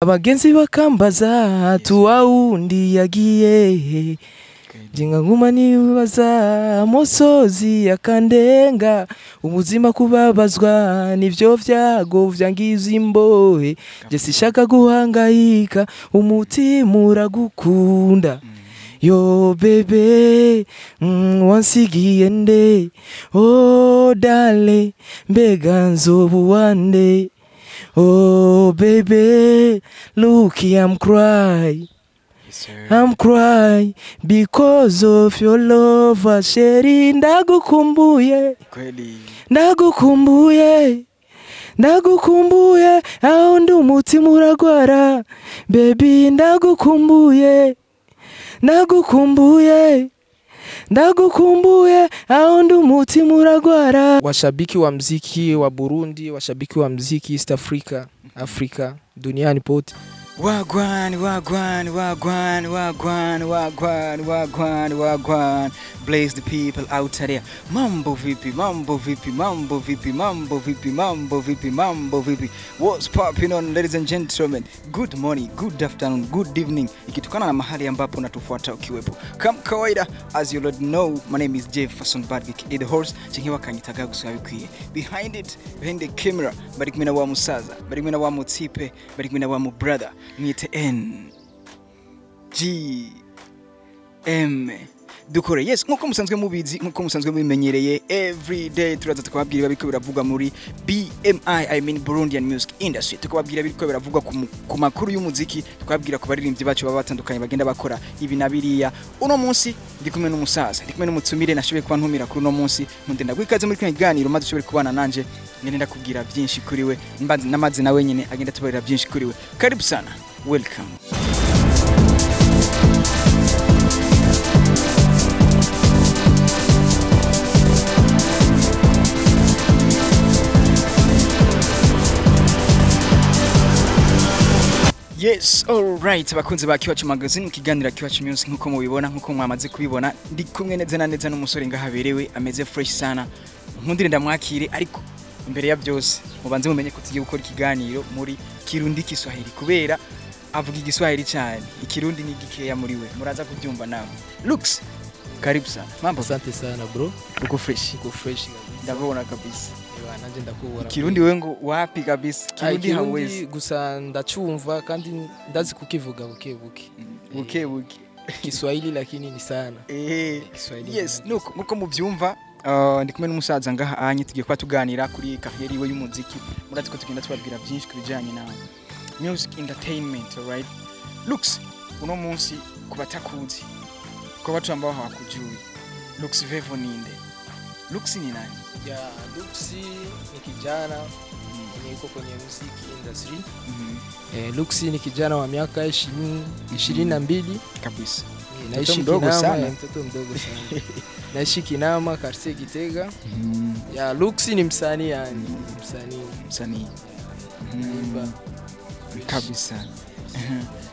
abagenzi bakambaza tuwaundi yagiye jinga nguma nibaza amosozi yakandenga ubuzima kubabazwa nivyo vyago vyangiza imbohe je sishaka guhangayika umutima uragukunda yo bebe wansigiye nde oh dale mbega nzobu wande oh baby look I'm crying. I'm crying because of your love, sheri ndagukumbuye ndagukumbuye aho ndi umutima uragwara baby ndagukumbuye aho ndi umutima uragwara. Washabiki wa mziki wa Burundi, washabiki wa mziki East Africa, duniani pote. Wagwan. Bless the people out there. Mambo vipi. What's popping on, ladies and gentlemen? Good morning, good afternoon, good evening. Ikitukana na mahali ambapo natufuata ukiwepo. Kama kawaida, as you already know, my name is Jefferson Badwick, the horse. Chingiwa kanyitaga gusabi kwiye. Behind the camera, bari kumina wa Musaza, bari kumina wa Mutipe, bari kumina wa brother. Mwite NGM dukore. Yes, nkuko musanzwe mubizi, nkuko musanzwe mubimenyereye, every day turaza tukababwira babiko biravuga muri BMI, I mean Burundian Music Industry. Tukababwira biriko biravuga ku makuru y'umuziki, tukababwira ku baririmbyi bacu baba batandukanye bagenda bakora ibi nabiriya. Uno munsi ndi kumwe n'umusaza, ndi kumwe n'umutumire nashoboye kuba ntumira kuri uno munsi. Mundenda gwikaze muri kino kiganiro maze ushobore kubana nanje ngende ndakubwira byinshi kuri we, mbanze namaze nawe nyene agenda tubarira byinshi kuri we. Karibu sana. Welcome. Yes, all right. Abakunzi ba Kiwacu Magazine mu kiganira Kiwacu Music nkuko mubibona, nkuko mwamaze kubibona, ndi kumwe neza na neza n'umusore ngahaberewe ameze fresh sana. Nkundire ndamwakire, ariko imbere ya byose mubanze mumenye ko tugiye gukora ikiganiro muri Kirundi Kiswahili kubera avuga igiswahili cyane. Ikirundi ni gikeya muri we, muraza kubyumva nawe. Looks, karibu sana. Mambo. Asante sana bro. Uko fresh kabisa. Ndabona kabisa. Nanje ndakubora. Kirundi wengo wapi kabisa? Kirundi hawezi gusa ndachumva kandi ndazi kukivuga bukebuke. Bukebuke. Kiswahili lakini ni sana. Kiswahili. Yes, nuko mubyumva. Ndi kumwe n'umusaza ngaha anye tugiye kwa tuganira kuri career yiwe y'umuziki. Murazi ko tugenda tubabwira byinshi kubijanye na music entertainment, all right? Looks, uno munsi kubatakuzi. Kwa watu ambao hawakujui. Looks Vevo ninde? Looks ni nani? Ya Looks ni kijana yuko kwenye music industry. Looks ni kijana wa miaka 22 kabisa. Naishi mdogo sana, mtoto mdogo sana. Naishi Kinama, Quartier Gitega. Ya Looks ni msanii yani, msanii. Kabisa.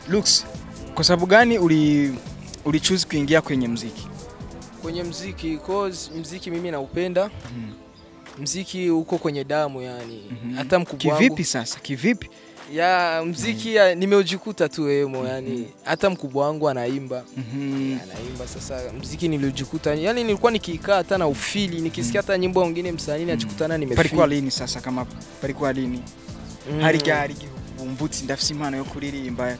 Looks, kwa sababu gani uli choose kuingia kwenye muziki? Kwenye muziki cause muziki mimi naupenda. Muziki uko kwenye damu yani. Hata mkubwa wangu. Kivipi sasa? Kivipi? Ya muziki nimeujikuta tu wemo yani. Hata mkubwa wangu anaimba. Anaimba sasa muziki niliojikuta. Yani nilikuwa nikikaa hata na ufili, nikisikia hata nyimbo nyingine msanii najikutana nimefeel. Palikuwa lini sasa kama palikuwa lini? Hari gari umvutsi ndafise impano yo kuririmba.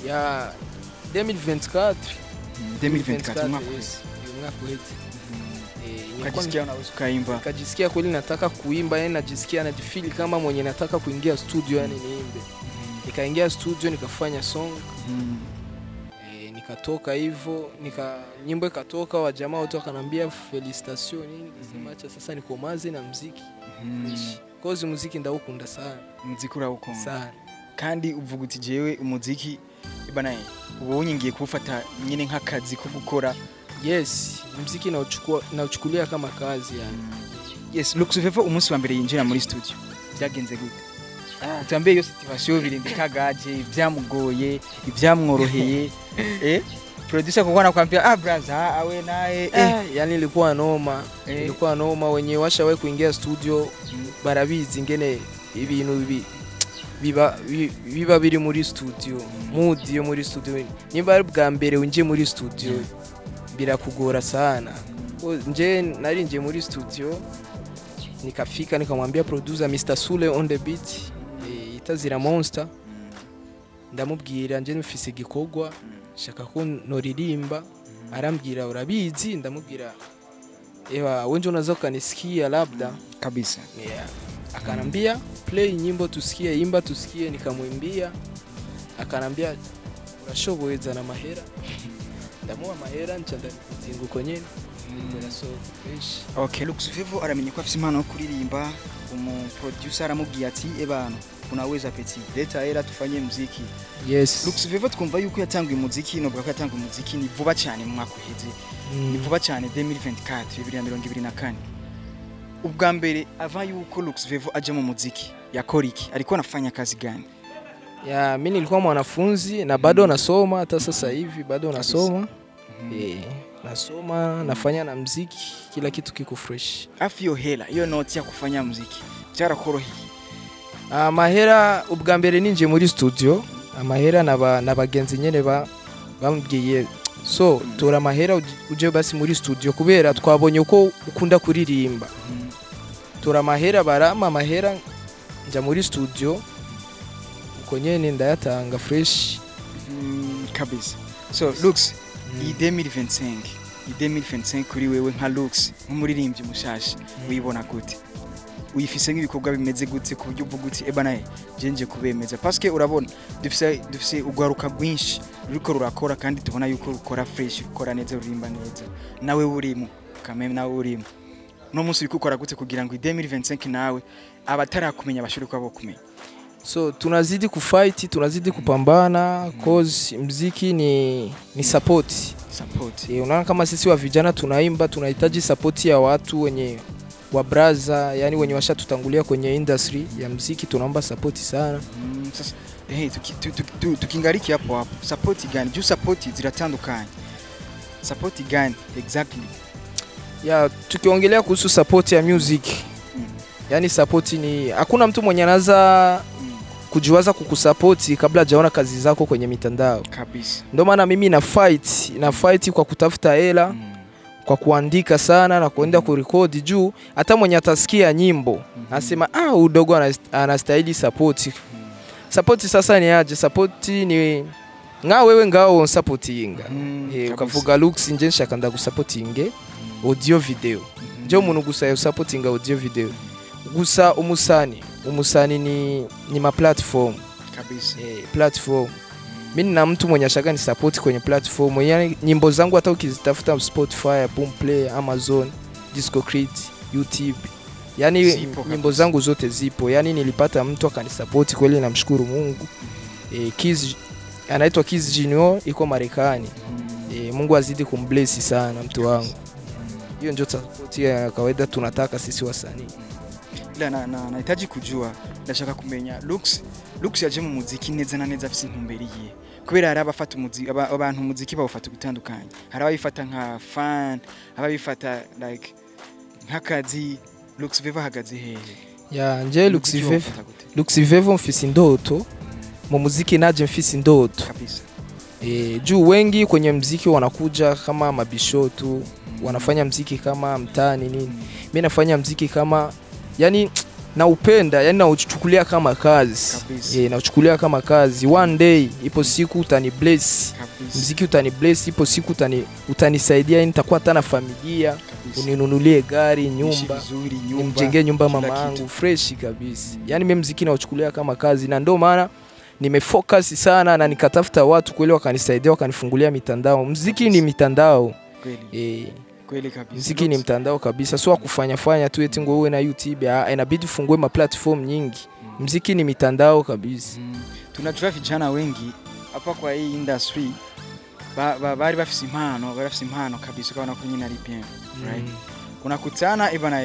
Ya 2024 mwaka uheze. Ukajisikia unaweza kuimba? Nikajisikia kweli nataka kuimba, yani najisikia najifeel kama mwenye nataka kuingia studio yani niimbe. Nikaingia studio nikafanya song. Nikatoka hivyo, nyimbo ikatoka, wa jamaa wote wakanambia felicitation nini, nikasema acha sasa nikomaze na muziki. Cause muziki ndawukunda sana. Muziki urawukunda sana. Kandi uvuga uti jewe umuziki ibana ubonye ngiye kufata nyine nk'akazi ko gukora. Yes, muziki nauchukulia kama kazi yani. Yes, Looks Vevo umunsi wa mbere yinjira muri studio. Byagenze gute? Utambiye yo situation birindikagaje, byamugoye, ibyamworoheye. Producer kukwana kwambia brother awe naye yani ilikuwa noma. Ilikuwa noma wenye washawahi kuingia studio barabizi ngene ibintu biba biri muri studio, mood yo muri studio. Nimba ari bwa mbere winjiye muri studio birakugora sana. Nje narinjiye muri studio nikafika nikamwambia producer Mr. Sule on the beat itazira Monster, ndamubwira nje mfise igikogwa shaka ko noririmba, arambwira urabizi, ndamubwira ewa wenjo unazoka nisikia labda kabisa. Akanambia play nyimbo tusikie, imba tusikie, nikamwimbia. Akanambia urashoboye zana mahera, ndamuha mahera ncanda kuzinguko nyene. Okay, Lux Vevo aramenye ko afite impano yo kuririmba. Producer aramubwiye ati ebana unaweza peti leta era tufanye muziki. Yes. Lux Vevo twumva yuko yatanguye muziki, no bwa yatanguye muziki ni vuba cyane mu mwaka uheze. Ni vuba cyane 2024 2024. Ubwa mbere ava yuko Lux Vevo aje mu muziki yakora iki? Alikuwa anafanya kazi gani? Mimi nilikuwa mwanafunzi na bado nasoma, hata sasa hivi bado nasoma. Nasoma, nafanya na muziki, kila kitu kiko fresh. Afyo hela, hiyo note ya kufanya muziki. Cyarakorohi. Mahera ubwa mbere ninje muri studio, amahera na bagenzi nyene bambwiye so tora mahera uje basi muri studio kubera twabonye uko ukunda kuririmba. Tora mahera barama mahera nja muri studio uko nyene ndayatanga fresh kabisa. So Lux 2025 kuri wewe nka Lux nk'umuririmbyi mushasha uyibona gute? Uyifise nk'ibikorwa bimeze gute ku buryo uvuga uti ebana jenje kubemeza? Parce que urabona dufise ugwaruka rwinshi ruriko rurakora kandi tubona yuko rukora fresh, rukora neza, rurimba neza. Nawe urimo kameme, nawe urimo. No munsi uri gukora gute kugira ngo 2025 nawe abatarakumenya bashobore kwabo kumenya? So tunazidi kufight, tunazidi kupambana cause muziki ni support. Unaona kama sisi wa vijana tunaimba, tunahitaji support ya watu wenye wa braza, yani wenye washatutangulia kwenye industry ya muziki, tunaomba support sana. Sasa tukingariki hapo support gani? Juu support ziratandukanye. Support gani exactly? Tukiongelea kuhusu support ya music. Yani support ni hakuna mtu mwenye anaanza kujiwaza kukusupport kabla hajaona kazi zako kwenye mitandao. Kabisa. Ndio maana mimi na fight kwa kutafuta hela, kwa kuandika sana na kuenda kurekodi juu hata mwenye atasikia nyimbo anasema udogo anastahili support. Support sasa ni aje? Support ni wewe ngao supportinga. Ukavuga Lux nje nshakanda gusupportinge audio video. Njo umuntu gusa yo supportinga audio video. Gusa umusani ni ma platform kabisa. Platform. Mimi na mtu mwenye ashaka ni support kwenye platform. Yani nyimbo zangu hata ukizitafuta Spotify, Boomplay, Amazon, Discocrit, YouTube. Yani nyimbo zangu zote zipo. Yani nilipata mtu akanisupport kweli, namshukuru Mungu. Anaitwa Kiz Junior, iko Marekani. Mungu azidi kumbless sana mtu wangu. Hiyo ndio support ya kawaida tunataka sisi wasanii. Nahitaji kujua, ndashaka kumenya Lux yaje mu muziki neza na neza afite intumbero yiye. Kubera hari abafata umuziki, abantu muziki bawufata gutandukanye. Hari ababifata nka fan, ababifata like nk'akazi. Lux Vevo hagaze hehe? Nje Lux Vevo mfise indoto mu muziki, naje mfise indoto kabisa. Juu wengi kwenye muziki wanakuja kama mabisho tu, wanafanya muziki kama mtani nini. Mimi nafanya muziki kama yani naupenda, yani nauchukulia kama kazi. Nauchukulia kama kazi. One day ipo siku utani bless. Muziki utani bless, ipo siku utanisaidia, nitakuwa hata na familia, uninunulie gari, nyumba, nimjengee nyumba mama yangu fresh kabisa. Yani mimi muziki nauchukulia kama kazi, na ndio maana nimefocus sana na nikatafuta watu kweli wakanisaidia, wakanifungulia mitandao. Muziki ni mitandao. Kweli kabisa. Muziki ni mtandao kabisa. Sio kufanya tu eti ngo uwe na YouTube, inabidi ufungue ma platform nyingi. Muziki ni mitandao kabisa. Tunajua vijana wengi hapa kwa hii industry bari bafise impano kabisa kwa kwenye na RPM, right? Unakutana ibana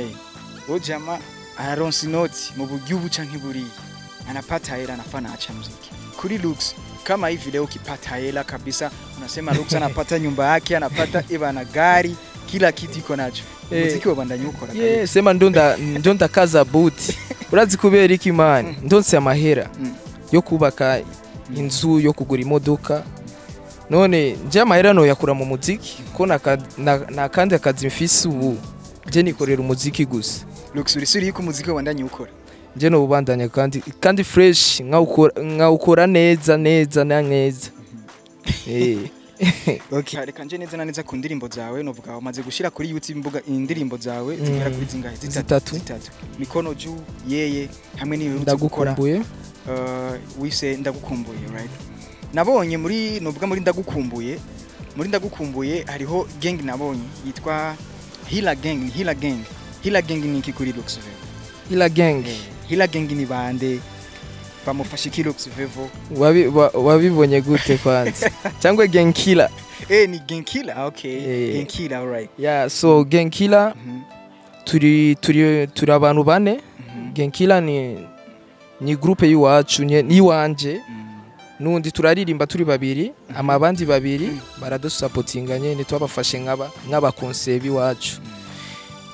jamaa anaronsi note mu bugiubu canke buri anapata hela, anafanya acha muziki. Kuri Lux kama hivi leo ukipata hela kabisa, unasema Lux anapata nyumba yake, anapata ibana gari, kila kitu iko nacho. Muziki wa bandanya ukora kabisa. Sema ndonda kaza boot. Urazi kubera iki man? Ndonse amahera. yo kubaka inzu yo kugura imodoka none nje amahera no yakura mu muziki ko na kandi akazi mfise ubu je nikorera umuziki gusa Luxury suri yuko umuziki wandanye ukora nje no ubandanya kandi fresh nkawukora neza na neza okay reka nje neza na neza ku ndirimbo zawe novuga umaze gushira kuri YouTube imbuga indirimbo zawe zigera kuri zingahe zitatu Mikono Juu Yeye hamwe n'iyo ndagukumbuye wise ndagukumbuye right nabonye muri novuga muri ndagukumbuye hariho gang nabonye yitwa Hila Gang ni iki kuri Luxury Hila Gang ni bande bamufashe iki Luxury wabibonye gute kwanza cyangwa Gang Killer ni Gang Killer okay Gang Killer alright yeah so Gang Killer turi abantu bane Gang Killer ni groupe yiwacu ni wanje nundi turaririmba turi babiri amabandi babiri baradusapotinganye ni twabafashe nk'aba concept wacu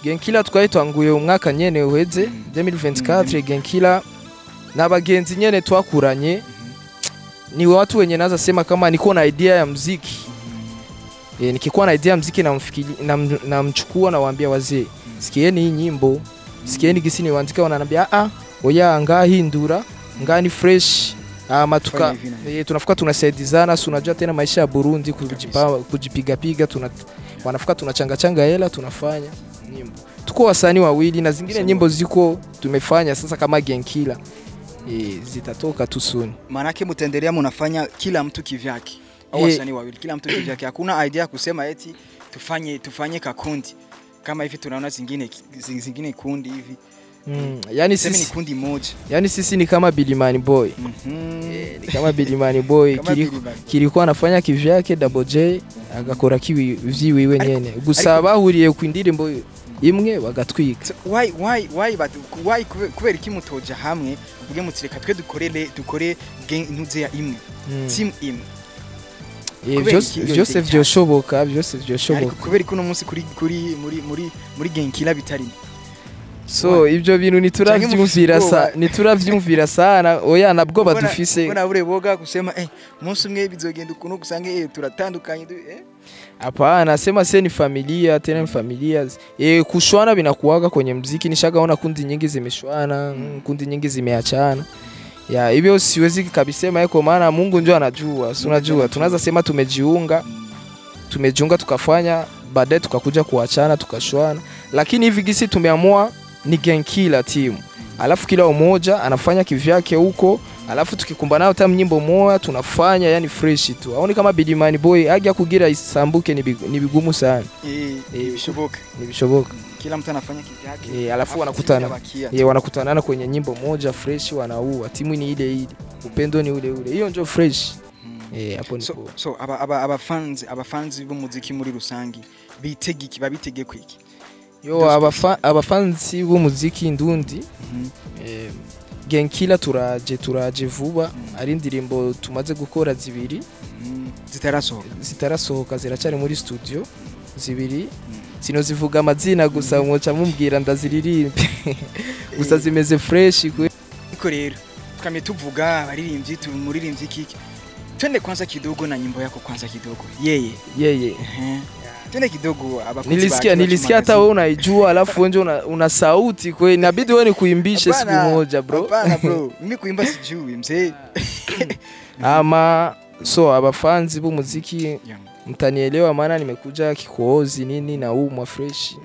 Gang Killer twayitwanguye umwaka nyene uheze 2024 Gang Killer nabagenzi nyene twakuranye ni watu wenye naza sema kama niko na idea ya muziki nikikuwa na idea ya muziki namchukua na waambia wazee sikieni hii nyimbo sikieni gisi ni wandika wananiambia oya ngahindura ngani fresh matuka tunafuka tunasaidizana si unajua tena maisha ya Burundi kujipiga wanafuka tunachanga hela tunafanya nyimbo tuko wasanii wawili na zingine nyimbo ziko tumefanya sasa kama Gang Killer zitatoka tu soon maana yake mtaendelea mnafanya kila mtu kivyake au wasanii wawili kila mtu kivyake hakuna idea kusema eti tufanye kakundi kama hivi tunaona zingine kundi hivi yani sisi ni kundi moja yani sisi ni kama Bilimani Boy ni kama Bilimani Boy kilikuwa anafanya kivyake Double J agakora kivyiwe nyene gusa bahuriye ku indirimbo imwe bagatwika why kubera iki mutoja hamwe ubwe mutireka twe dukore gang ntuze ya imwe team imwe byose byoshoboka kubera ko no munsi kuri muri Gang Killer bitari so ibyo bintu nituravyumvira sana oya nabwo badufise bona bureboga kusema umunsi umwe bizogenda ukuno gusange turatandukanye hapana sema ni familia tena familia kushwana binakuaga kwenye muziki nishagaona kundi nyingi zimeshwana kundi nyingi zimeachana ya hivyo siwezi kabisema yako maana Mungu ndio anajua si unajua tunaweza sema tumejiunga tukafanya baadaye tukakuja kuachana tukashwana lakini hivi gisi tumeamua ni Gang Killer team alafu kila umoja anafanya kivyake huko alafu tukikumbana nao tam nyimbo moja tunafanya yani fresh tu aoni kama Bilimani Boy agia kugira isambuke ni bigumu sana bishoboka kila mtu anafanya kivyake alafu wanakutanana kwenye nyimbo moja fresh wanaua timu ni ile upendo ni ule hiyo ndio fresh hapo ni so aba fans b'umuziki muri rusangi babitege kwiki yo abafanzi b'umuziki ndundi Gang Killer turaje vuba ari indirimbo tumaze gukora zibiri zitarasohoka ziracari muri studio zibiri sino zivuga amazina gusa mwoca mumbwira ndaziririmbe gusa zimeze fresh iko rero tukamye tuvuga abaririmbyi tumuririmbyi kiki twende kwanza kidogo na nyimbo yako kwanza kidogo yeye twende kidogo nilisikia hata wewe unaijua alafu wewe una sauti kwa inabidi wewe nikuimbishe siku moja bro hapana bro mimi kuimba sijui mzee ama so abafanzi b'umuziki mtanielewa maana nimekuja kikohozi nini na umwa fresh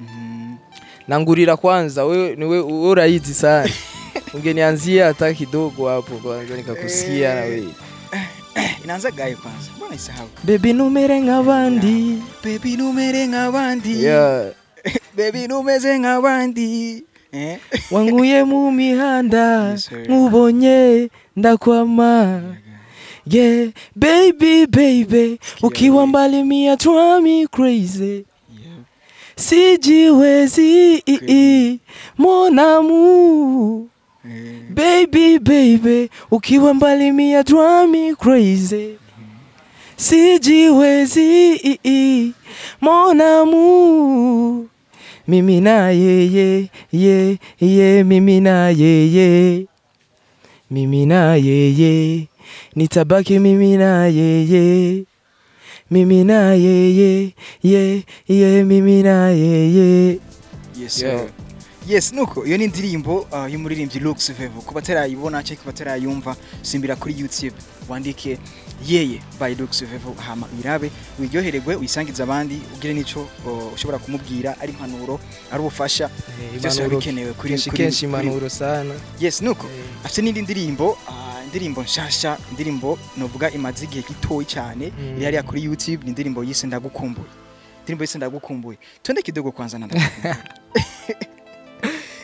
nangurira kwanza wewe uraizi sana ungenianzia hata kidogo hapo kwanza nikakusikia na wewe inaanza gaye kwanza mbona isahau baby numere nk'abandi yeah baby numeze nk'abandi wanguye mu mihanda nkubonye ndakwama yeah baby ukiwa mbali mia drive me crazy sijiwezi mon amour baby ukiwa mbali mia drive me crazy sijiwezi mon amour mimi na yeye mimi na yeye mimi na yeye, nitabaki mimi na yeye, mimi na yeye, mimi na yeye. Yes sir. Yes nuko iyo ni indirimbo y'umuririmbyi Lux Vevo kuba tarayibona cyangwa kuba tarayumva simbira kuri YouTube wandike yeye by Lux Vevo hama irabe wiryohererwe uyisangiza abandi ugire nico ushobora kumubwira ari impanuro ari ubufasha byose bikenewe kuri kenshi impanuro sana. Yes nuko afite n'indi ndirimbo indirimbo nshasha indirimbo novuga imaze igihe gitoyi cyane iri hariya kuri YouTube ni indirimbo yise ndagukumbuye. Indirimbo yise ndagukumbuye twende kidogo kwanza ndagukumbuye.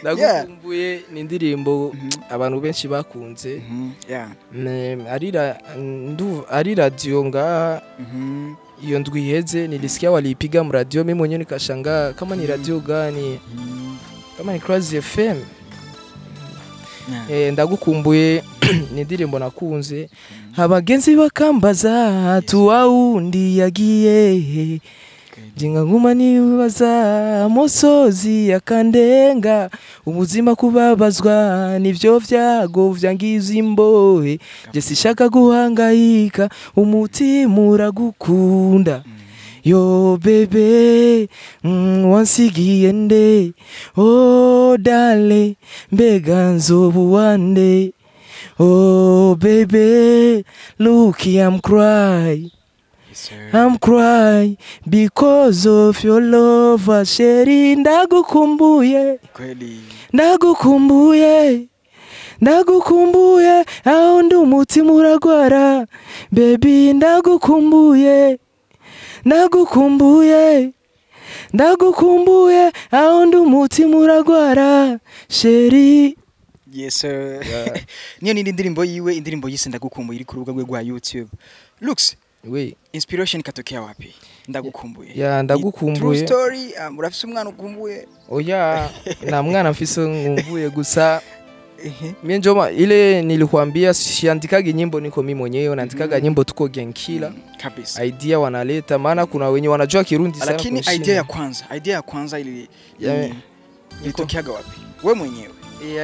Ndagukumbuye ni indirimbo abantu benshi bakunze. Ari radio ngaha iyo ndwi iheze nilisikia waliipiga mradio, mimi mwenyewe nikashangaa kama ni radio gani, kama ni Crazy FM. Ndagukumbuye ni indirimbo nakunze. Abagenzi bakambaza tuwaundi yagiye, jinga nguma nibaza amosozi yakandenga, ubuzima kubabazwa nivyo vyago vyangiza imbohe, je sishaka guhangayika umutima uragukunda. Yo bebe wansigiye nde, oh dale mbega nzobu wande, oh baby look I'm crying. I'm crying because of your love, sheri ndagukumbuye, ndagukumbuye aho ndi umutima uragwara, baby ndagukumbuye aho ndi umutima uragwara, sheri. Yes sir. Niyo ni indirimbo yiwe, indirimbo yise ndagukumbuye iri ku rubuga rwe rwa YouTube. Lux, we inspiration katokea wapi? Ndagukumbuye. Ndagukumbuye. True story, urafise umwana ukumbuye? Oya, na mwana mfise ngumbuye gusa. Mimi njoma ile nilikwambia siandikaga nyimbo niko mimi mwenyewe, naandikaga nyimbo tuko Genkila. Kabisa. Idea wanaleta, maana kuna wenye wanajua Kirundi sana. Lakini idea ya kwanza ilitokeaga wapi? Wewe mwenyewe.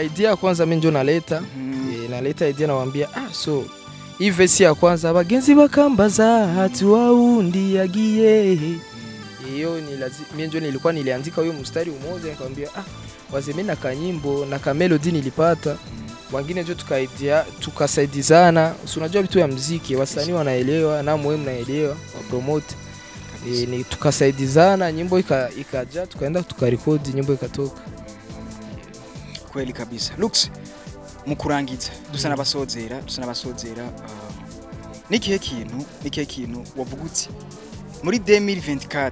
Idea ya kwanza mimi ndio naleta. Naleta idea nawaambia so hii verse ya kwanza abagenzi bakambaza hatu waundi yagiye. Hiyo ni lazima mimi ndio nilikuwa niliandika huyo mstari mmoja, nikamwambia wazeme na kanyimbo na kamelody nilipata. Wengine ndio tukasaidizana. Unajua vitu ya muziki wasanii wanaelewa na muhimu naelewa wa promote. Ni tukasaidizana, nyimbo ikaja, tukaenda tukarekodi, nyimbo ikatoka. Kweli kabisa. Lux mukurangiza dusana basozera nikihe kintu wavuga uti muri 2024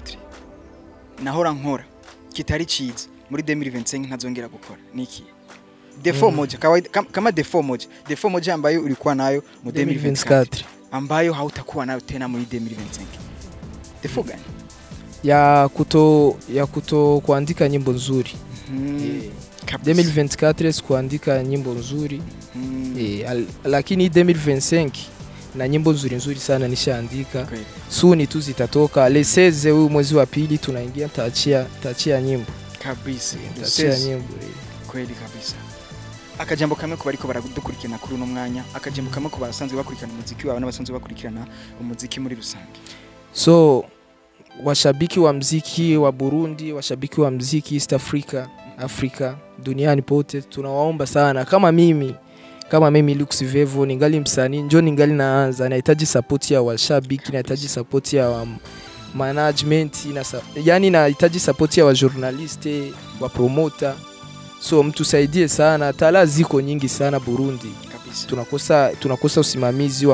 nahora nkora kitari ciza muri 2025 ntazongera gukora niki default moja kawaida kama default moja ambayo ulikuwa nayo mu 2024 ambayo hautakuwa nayo tena muri 2025 default gani? Ya kuto kuandika nyimbo nzuri. 2024 sikuandika nyimbo nzuri. Lakini 2025 na nyimbo nzuri sana nishaandika. Soon tu zitatoka. Le 16 huu mwezi wa pili tunaingia taachia nyimbo. Kabisa. Taachia nyimbo. Kweli kabisa. Akajambo kamwe ko bariko baradukurikirana kuri uno mwanya, akajambo kamwe ko barasanzwe bakurikirana umuziki wabo n'abasanzwe bakurikirana umuziki muri rusange. So washabiki wa muziki wa Burundi, washabiki wa muziki East Africa, duniani pote tunawaomba sana kama mimi Lux Vevo ningali msanii, njoo ningali naanza, nahitaji support ya washabiki, nahitaji support ya management, yani nahitaji support ya wa journalist, wa promoter. So mtusaidie sana, tala ziko nyingi sana Burundi. Kabisa. Tunakosa usimamizi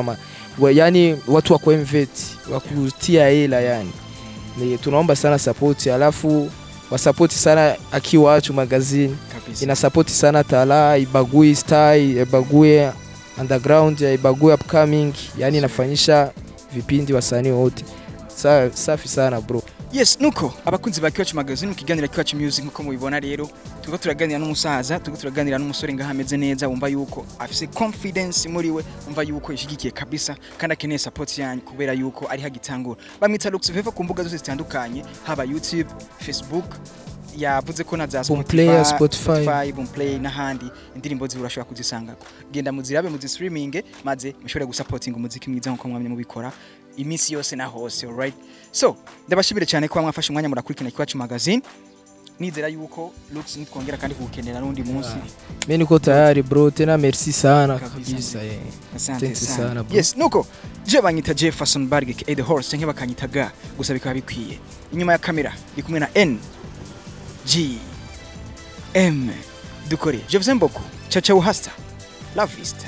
yani watu wa kuinvest, wa kutia hela yani. Tunaomba sana support, alafu wasupport sana Akiwacu magazine. Kabisa. Ina support sana tala, ibagui style, ibagui underground, ibagui upcoming, yani inafanyisha vipindi wasanii wote. Safi sana bro. Yes nuko abakunzi ba Akiwacu magazine mukiganira Akiwacu music nkuko mubibona rero tuko turaganira n'umusaza, tuko turaganira n'umusore ngahameze neza, wumva yuko afise confidence muri we, wumva yuko ishigikiye kabisa kandi akeneye support yanyu kubera yuko ari hagitangura. Bamwita Lux Vevo ku mbuga zose zitandukanye, haba YouTube, Facebook, yavuze ko na za Boomplay, Spotify. Boomplay n'ahandi indirimbo ziwe urashobora kuzisangako genda muzirabe muzistreaming maze mushobore gusupporting umuziki mwiza nkuko mwamye mubikora iminsi yose na hose. Alright, so ndabashimire cyane ko mwafashe umwanya murakurikirana Iwacu magazine. Nizera yuko Lux nitwongera kandi kugukenera n'undi munsi. Mimi niko tayari bro, tena merci sana kabisa. Asante sana bro. Yes, nuko je banyita Jefferson Barge ke the horse cyangwa bakanyitaga gusa bikaba bikwiye. Inyuma ya kamera ndi kumwe na NGM dukore. Je vous aime beaucoup. Ciao ciao hasta. La vista.